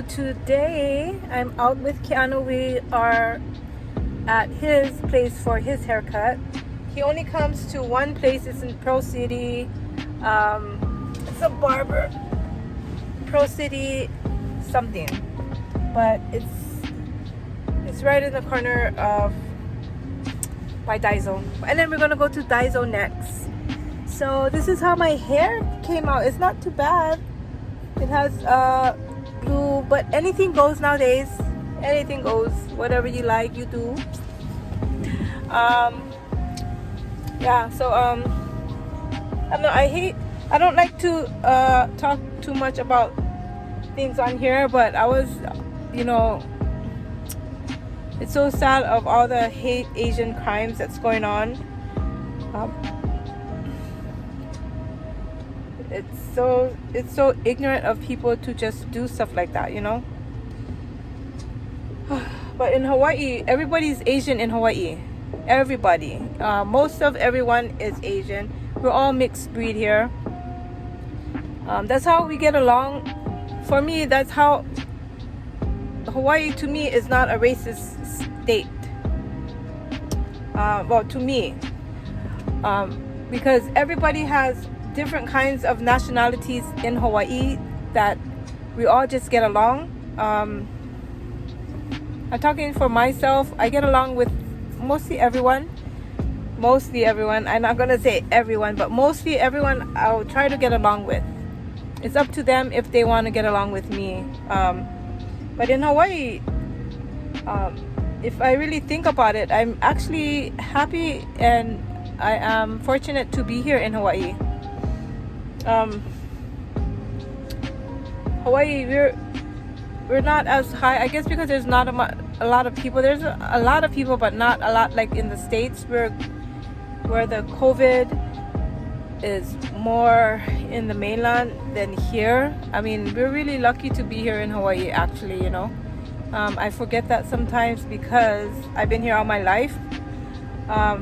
today I'm out with Keanu. We are at his place for his haircut. He only comes to one place. It's in Pro City. It's a barber. Pro City something, but it's right in the corner of by Daiso. And then we're gonna go to Daiso next. So this is how my hair came out. It's not too bad. It has blue, but anything goes nowadays. Anything goes. Whatever you like, you do. Yeah. So I don't know. I don't like to talk too much about things on here, but I was, it's so sad of all the hate Asian crimes that's going on. It's so ignorant of people to just do stuff like that, But in Hawaii, everybody's Asian in Hawaii. Everybody. Most of everyone is Asian. We're all mixed breed here. That's how we get along. For me, that's how Hawaii, to me, is not a racist state. Well, to me. Because everybody has different kinds of nationalities in Hawaii that we all just get along. I'm talking for myself. I get along with mostly everyone. I'm not gonna say everyone, but mostly everyone I'll try to get along with. It's up to them if they want to get along with me. But in Hawaii, if I really think about it, I'm actually happy and I am fortunate to be here in Hawaii. Hawaii, we're not as high, I guess, because there's not a lot of people. There's a lot of people, but not a lot like in the States where the COVID is more in the mainland than here. I mean, we're really lucky to be here in Hawaii, actually, I forget that sometimes because I've been here all my life. But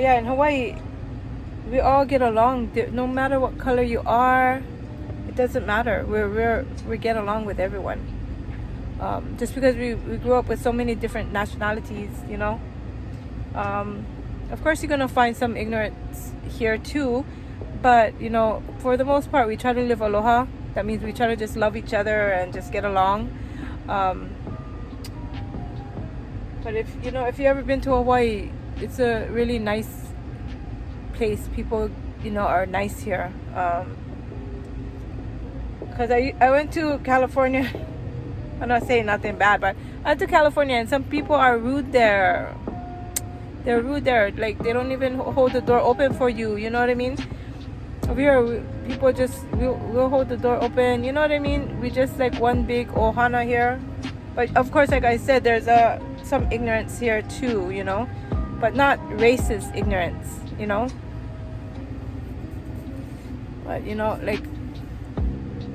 yeah, in Hawaii, we all get along. No matter what color you are, it doesn't matter. We get along with everyone. Just because we grew up with so many different nationalities, Of course, you're gonna find some ignorance here too, but for the most part, we try to live aloha. That means we try to just love each other and just get along. But if you've ever been to Hawaii, it's a really nice place. People, are nice here. Because I went to California. I'm not saying nothing bad, but I went to California and some people are rude there. They're rude there. Like, they don't even hold the door open for you. You know what I mean? Over here, people just, we'll hold the door open. You know what I mean? We just like one big ohana here. But of course, like I said, there's some ignorance here too, But not racist ignorance, But, like,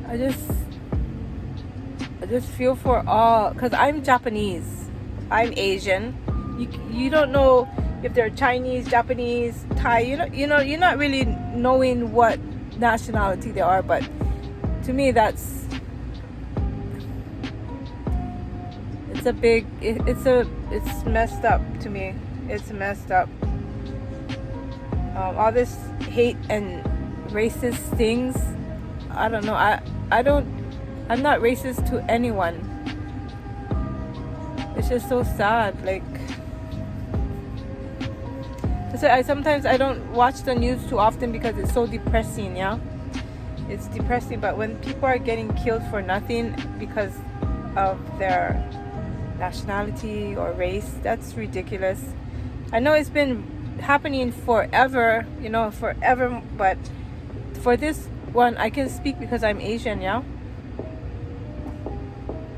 I just feel for all, because I'm Japanese. I'm Asian. You don't know if they're Chinese, Japanese, Thai. You're not really knowing what nationality they are. But to me, it's messed up to me. It's messed up. All this hate and racist things. I don't know. I'm not racist to anyone. It's just so sad. Like, sometimes I don't watch the news too often because it's so depressing, yeah? It's depressing, but when people are getting killed for nothing because of their nationality or race, that's ridiculous. I know it's been happening forever, forever, but for this one, I can speak because I'm Asian, yeah?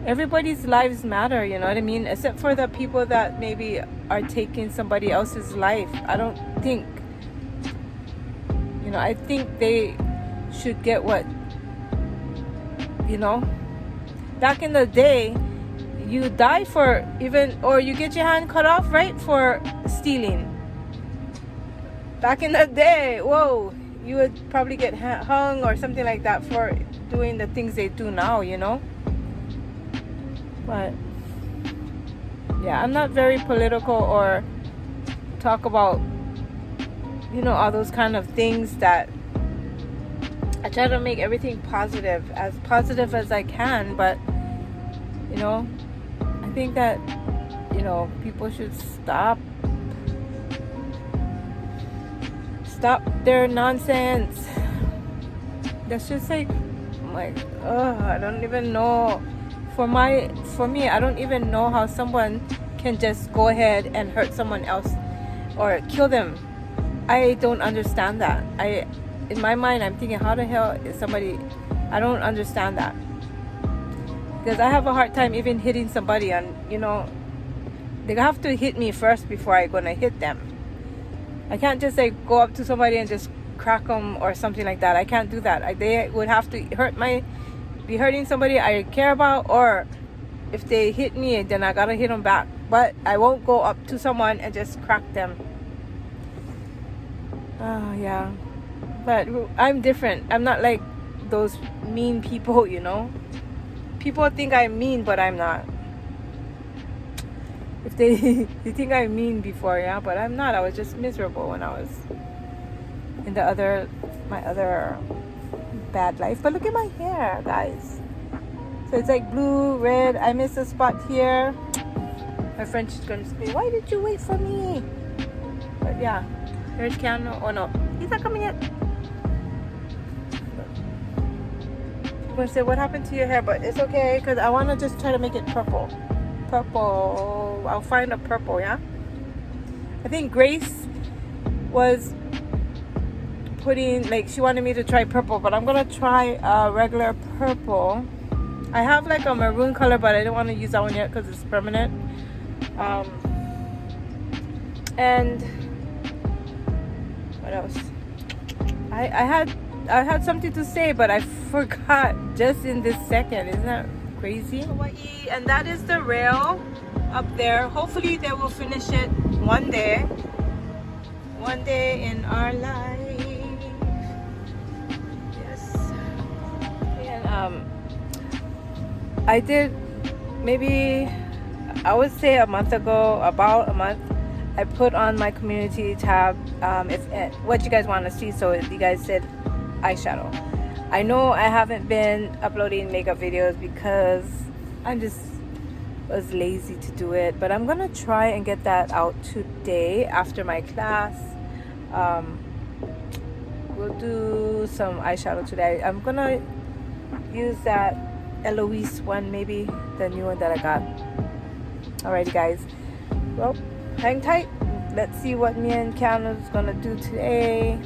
Everybody's lives matter, you know what I mean? Except for the people that maybe are taking somebody else's life. I don't think, I think they should get what, back in the day, you die for or you get your hand cut off, right, for stealing. Back in the day, whoa, you would probably get hung or something like that for doing the things they do now, you know. But yeah, I'm not very political or talk about, you know, all those kind of things. That I try to make everything positive as I can. But you know, I think that, you know, people should stop their nonsense. That's just like I don't even know. For me, I don't even know how someone can just go ahead and hurt someone else or kill them. I don't understand that. In my mind, I'm thinking, how the hell is somebody? I don't understand that, because I have a hard time even hitting somebody, and you know, they have to hit me first before I'm gonna hit them. I can't just like go up to somebody and just crack them or something like that. I can't do that. They would have to be hurting somebody I care about, or if they hit me, then I gotta hit them back. But I won't go up to someone and just crack them. Oh yeah, but I'm different. I'm not like those mean people, you know. People think I'm mean, but I'm not. If they think I'm mean before, yeah, but I'm not. I was just miserable when I was in my other bad life. But look at my hair, guys. So it's like blue, red. I missed a spot here. My friend, she's gonna say, why did you wait for me? But yeah, there's Keanu. Oh no, he's not coming yet. I'm gonna say, what happened to your hair? But it's okay, because I want to just try to make it purple. I'll find a purple, yeah. I think Grace was putting, like, she wanted me to try purple, but I'm gonna try regular purple. I have like a maroon color, but I don't want to use that one yet because it's permanent. And what else? I had something to say, but I forgot just in this second. Isn't that crazy? Hawaii, and that is the rail up there. Hopefully they will finish it one day in our life. Yes. And I did, maybe I would say about a month, I put on my community tab what you guys want to see. So you guys said eyeshadow. I know I haven't been uploading makeup videos because I just was lazy to do it, but I'm gonna try and get that out today after my class. We'll do some eyeshadow today. I'm gonna use that Eloise one, maybe the new one that I got. Alrighty guys, well, hang tight. Let's see what me and Keanu's gonna do today.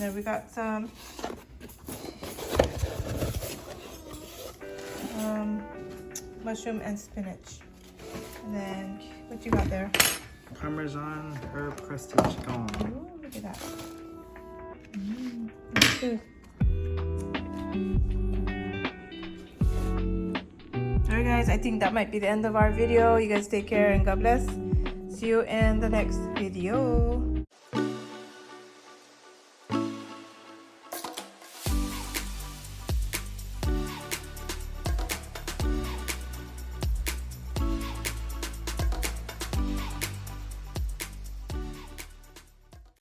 then we got some mushroom and spinach. And then what you got there? Parmesan herb crusted chicken. Ooh, look at that. That's good. Alright guys, I think that might be the end of our video. You guys take care and God bless. See you in the next video.